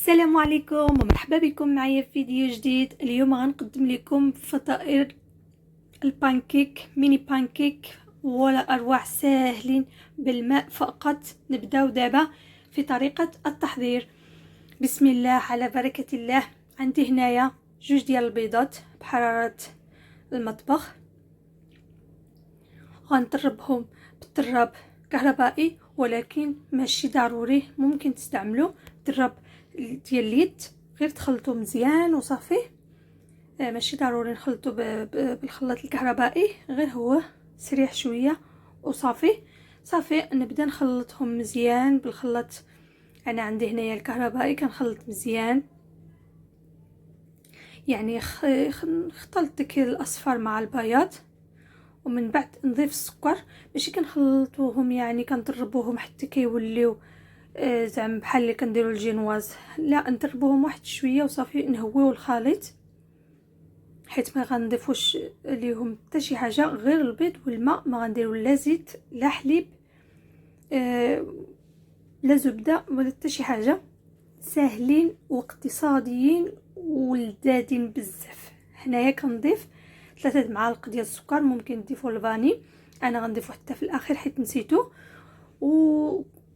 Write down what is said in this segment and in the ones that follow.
السلام عليكم ومرحبا بكم معايا في فيديو جديد. اليوم غنقدم لكم فطائر البانكيك، ميني بانكيك ولا اروع، ساهلين بالماء فقط. نبداو دابا في طريقة التحضير. بسم الله على بركة الله. عندي هنايا 2 ديال البيضات بحرارة المطبخ، غنطربهم بالطراب كهربائي، ولكن ماشي ضروري، ممكن تستعملوا الطراب ديال اليد، غير تخلطوا مزيان وصافي. ماشي ضروري نخلطوا بالخلاط الكهربائي، غير هو سريع شويه وصافي. نبدا نخلطهم مزيان بالخلاط. انا عندي هنايا الكهربائي كنخلط مزيان، يعني خلطت داك الاصفر مع البياض، ومن بعد نضيف السكر. ماشي كنخلطوهم يعني كنضربوهم حتى كيوليو زعما بحال اللي كنديروا الجينواز، لا، نضربوهم واحد شويه وصافي. نهويو الخليط حيت ما غنضيفوش ليهم حتى شي حاجه غير البيض والماء. ما غنديروا لا زيت لا حليب لا زبده ولا حتى شي حاجه. ساهلين واقتصاديين ولذاذين بزاف. هنايا كنضيف 3 معالق ديال السكر، ممكن تضيفوا الفاني، انا غنضيفو حتى في الاخير حيت نسيتو.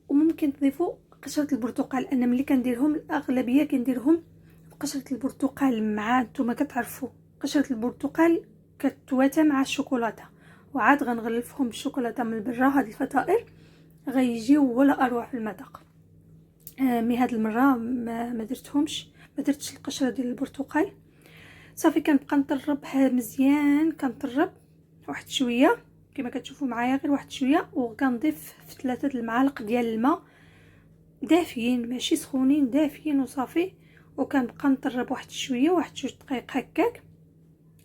وممكن تضيفوا قشره البرتقال. انا ملي كنديرهم الاغلبيه كنديرهم بقشره البرتقال، مع نتوما كتعرفوا قشره البرتقال كتواتا مع الشوكولاته، وعاد غنغلفهم بالشوكولاته من برا. هاد الفطائر غيجيو ولا اروع في المذاق. مي هاد المره ما درتهمش، ما درتش القشره ديال البرتقال. صافي كنبقى نطربها مزيان، كنطرب واحد شويه كما كتشوفوا معايا، غير واحد شويه. وكنضيف في 3 المعالق ديال الماء دافيين، ماشي سخونين، دافيين وصافي. وكنبقى نطرب واحد شويه، واحد 2 دقائق هكاك،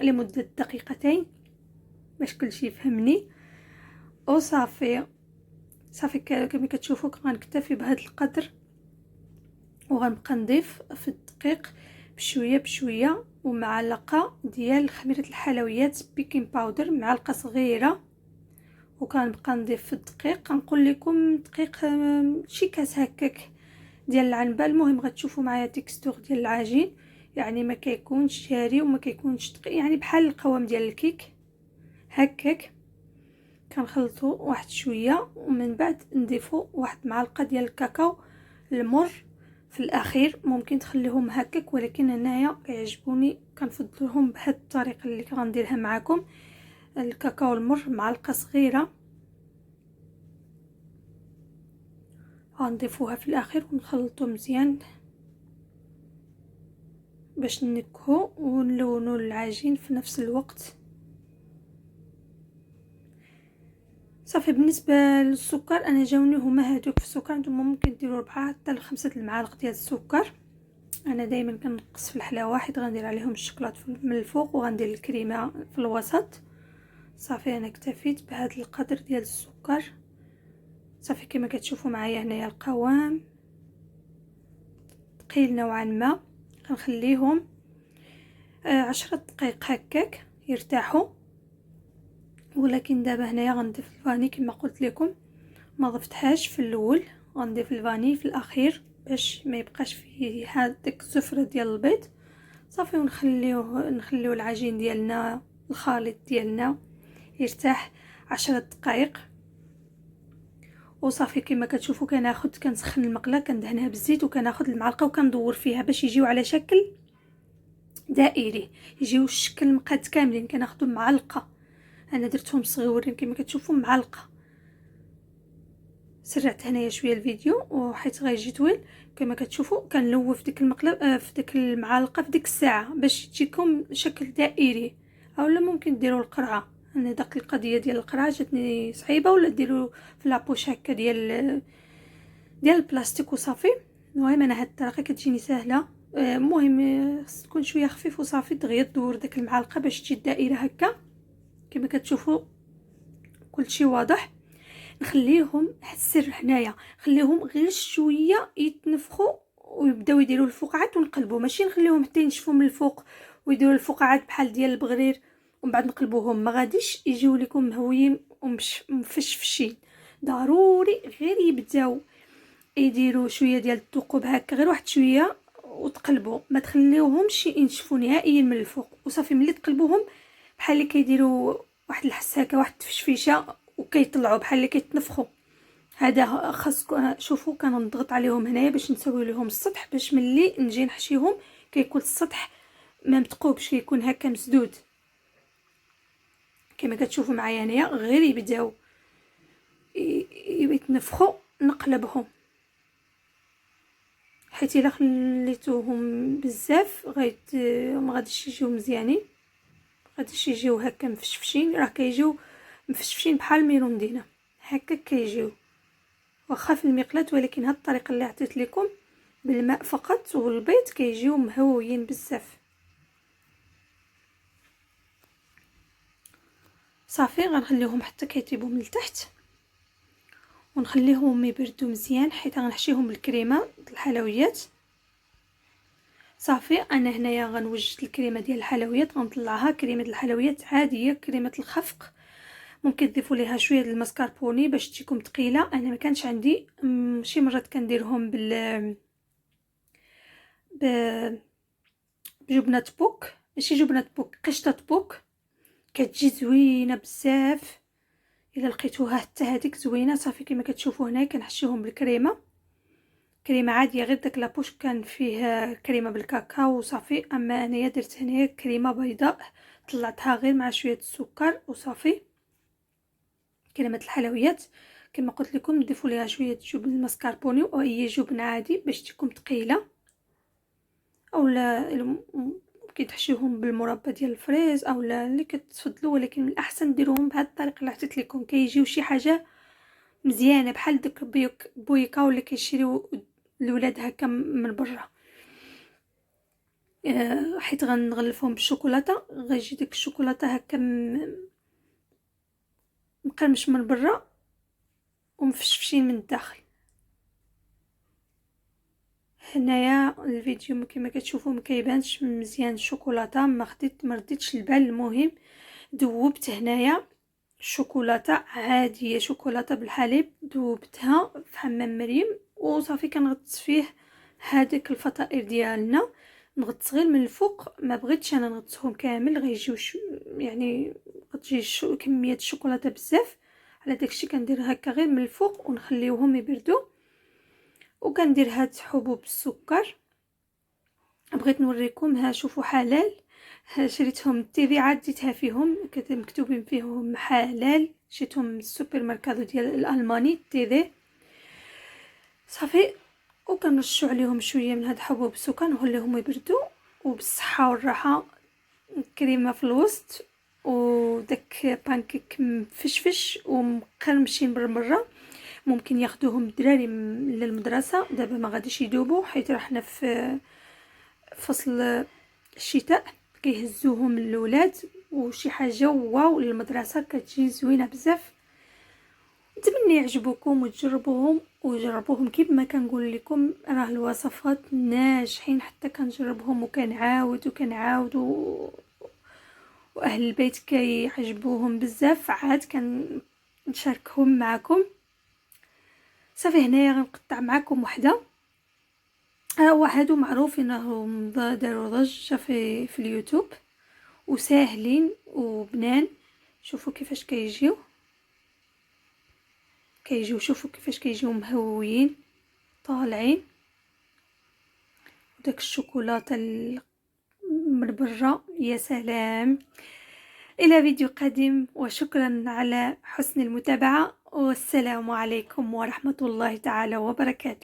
لمده دقيقتين باش كلشي يفهمني. وصافي كما كتشوفوا غنكتفي بهذا القدر، وغنبقى نضيف في الدقيق بشويه بشويه. ومعلقه ديال خميره الحلويات بيكين باودر، معلقه صغيره. وكنبقى نضيف في الدقيق، كنقول لكم دقيق شي كاس هكاك ديال العنبه. المهم غتشوفوا معايا تيكستور ديال العجين، يعني ما كيكونش شاري وما كيكونش دقيق، يعني بحال القوام ديال الكيك هكاك. كنخلطوا واحد شويه، ومن بعد نضيفوا واحد معلقه ديال الكاكاو المر في الاخير. ممكن تخليهم هكاك، ولكن انايا كيعجبوني كنفضلهم بهذه الطريقه اللي غنديرها معكم. الكاكاو المر معلقه صغيره غنضيفوها في الاخير، ونخلطوا مزيان باش نكهو ونلونوا العجين في نفس الوقت. صافي بالنسبه للسكر، انا جاوني هما هادوك في السكر، نتوما ممكن ديروا 4 حتى 5 المعالق ديال السكر. انا دائما كنقص في الحلاوه حيت غندير عليهم الشوكولاط من الفوق، وغندير الكريمه في الوسط. صافي انا اكتفيت بهذا القدر ديال السكر. صافي كما كتشوفوا معايا هنايا القوام ثقيل نوعا ما. غنخليهم 10 دقائق هكاك يرتاحوا. ولكن دابا هنايا غنضيف الفاني كما قلت لكم، ما ضفتهاش في الاول، غنضيف الفاني في الاخير باش ما يبقاش فيه هذيك الزفره ديال البيض. صافي نخليو العجين ديالنا، الخليط ديالنا يرتاح 10 دقائق. وصافي كما كتشوفوا كنسخن المقله، كندهنها بالزيت، وكناخذ المعلقه وكندور فيها باش يجيو على شكل دائري، يجيو الشكل مقاد كاملين. كناخذهم معلقه، انا درتهم صغيورين كما كتشوفوا معلقه. سرعت هنايا شويه الفيديو وحيت غيجي طويل. كما كتشوفوا كنلوف ديك المقله في ديك المعلقه في ديك الساعه باش تجيكم شكل دائري. اولا ممكن ديروا القرعه، انا داك القضيه ديال القرعه جاتني صعيبه، ولا ديروا في لابوش هكا ديال البلاستيك وصافي. المهم انا هاد الطريقه كتجيني سهله. المهم خص تكون شويه خفيف وصافي، دغيا تدور داك المعلقه باش تجي الدائره هكا كما كتشوفوا. كلشي واضح. نخليهم السر هنايا، خليهم غير شويه يتنفخوا ويبداو يديروا الفقاعات ونقلبوا، ماشي نخليهم حتى ينشفوا من الفوق ويديروا الفقاعات بحال ديال البغرير ومن بعد نقلبوهم. ما غاديش يجيو لكم مهويين ومفشفشين. ضروري غير يبداو يديروا شويه ديال الثقوب هكا، غير واحد شويه، وتقلبوا، ما تخليوهمش ينشفوا نهائيا من الفوق. وصافي ملي تقلبوهم بحال اللي كيديروا واحد الحساكه، واحد التفشفيشه، وكيطلعوا بحال اللي كيتنفخوا. هذا خاصكم شوفوا، كنضغط عليهم هنايا باش نسوي لهم السطح، باش ملي نجي نحشيهم كيكون السطح ما متقوبش، كيكون هكا مسدود كما كتشوفوا معايا هنايا. غير يبداو يتنفخوا نقلبهم، حيت الا خليتوهم بزاف ما غاديش يجيو مزيانين، غاديش يجيو هكا مفشفشين. راه كيجيو مفشفشين بحال الميروندينه هكا كيجيو، واخا في المقلاة، ولكن هاد الطريقه اللي عطيت لكم بالماء فقط والبيض كيجيو مهويين بزاف. صافي غنخليهم حتى كيطيبوا من التحت، ونخليهم يبردوا مزيان حيت غنحشيهم بالكريمه الحلويات. صافي انا هنايا غنوجد الكريمه ديال الحلويات، غنطلعها كريمه الحلويات عاديه، كريمه الخفق. ممكن تضيفوا ليها شويه ديال المسكربوني باش تجيكم ثقيله. انا ما كانش عندي، شي مرات كنديرهم بجبنه بوك، ماشي جبنه بوك، قشطه بوك، كتجي زوينه بزاف. الا لقيتوها حتى هذيك زوينه. صافي كما كتشوفوا هنا كنحشيهم بالكريمه، كريمه عاديه، غير داك لابوش كان فيه كريمه بالكاكاو وصافي. اما انايا درت هنا كريمه بيضاء، طلعتها غير مع شويه السكر وصافي. كريمه الحلويات كما قلت لكم ضيفوا ليها شويه جبن المسكربوني او اي جبن عادي باش تكون ثقيله، اولا ممكن تحشيهم بالمربى ديال الفريز اولا اللي كتفضلوا، ولكن من الاحسن ديروهم بهذه الطريقه اللي عطيت لكم. كيجيو شي حاجه مزيانه بحال داك بويكا ولا كيشريو الولاد هكا من برا. حيت غنغلفهم بالشوكولاته، غيجي ديك الشوكولاته هكا مقرمش من برا ومفشفشين من الداخل. هنايا الفيديو كما كتشوفوا ما كيبانش مزيان الشوكولاته، ما رديتش البال. المهم ذوبت هنايا الشوكولاته عاديه، شوكولاته بالحليب، ذوبتها في حمام مريم وصافي. كنغطس فيه هذيك الفطائر ديالنا، نغطس غير من الفوق، ما بغيتش انا نغطسهم كامل، غيجيو يعني غتجي كميه الشوكولاته بزاف. على داكشي كندير هكا غير من الفوق ونخليوهم يبردوا. وكندير هاد حبوب السكر، بغيت نوريكم. ها شوفوا حلال، شريتهم تيفي، عديتها فيهم مكتوبين فيهم حلال، شريتهم من السوبر ماركادو ديال الالماني تيفي. صافي وكنرشوا عليهم شويه من هاد حبوب السكر، نخليهم يبردوا وبالصحه والراحه. كريمه في الوسط وداك بانكيك مفشفش ومقرمشين بالمره. ممكن ياخذوهم الدراري للمدرسه. دابا ما غاديش يذوبوا حيت رحنا في فصل الشتاء، كيهزوهم الاولاد وشي حاجه واو للمدرسه، كتجي زوينه بزاف. نتمنى يعجبوكم وتجربوهم، وجربوهم كيف ما كنقول لكم. راه الوصفات ناجحين، حتى كنجربهم وكنعاود واهل البيت كيعجبوهم بزاف، عاد كنشاركهم معكم. صافي هنايا غنقطع معكم وحده. هادو معروفين راهم داروا ضجه في اليوتيوب وساهلين وبنان. شوفوا كيفاش كيجيو شوفوا كيفاش كيجيو مهويين طالعين، وداك الشوكولاته من برا يا سلام. الى فيديو قادم، وشكرا على حسن المتابعه، والسلام عليكم ورحمه الله تعالى وبركاته.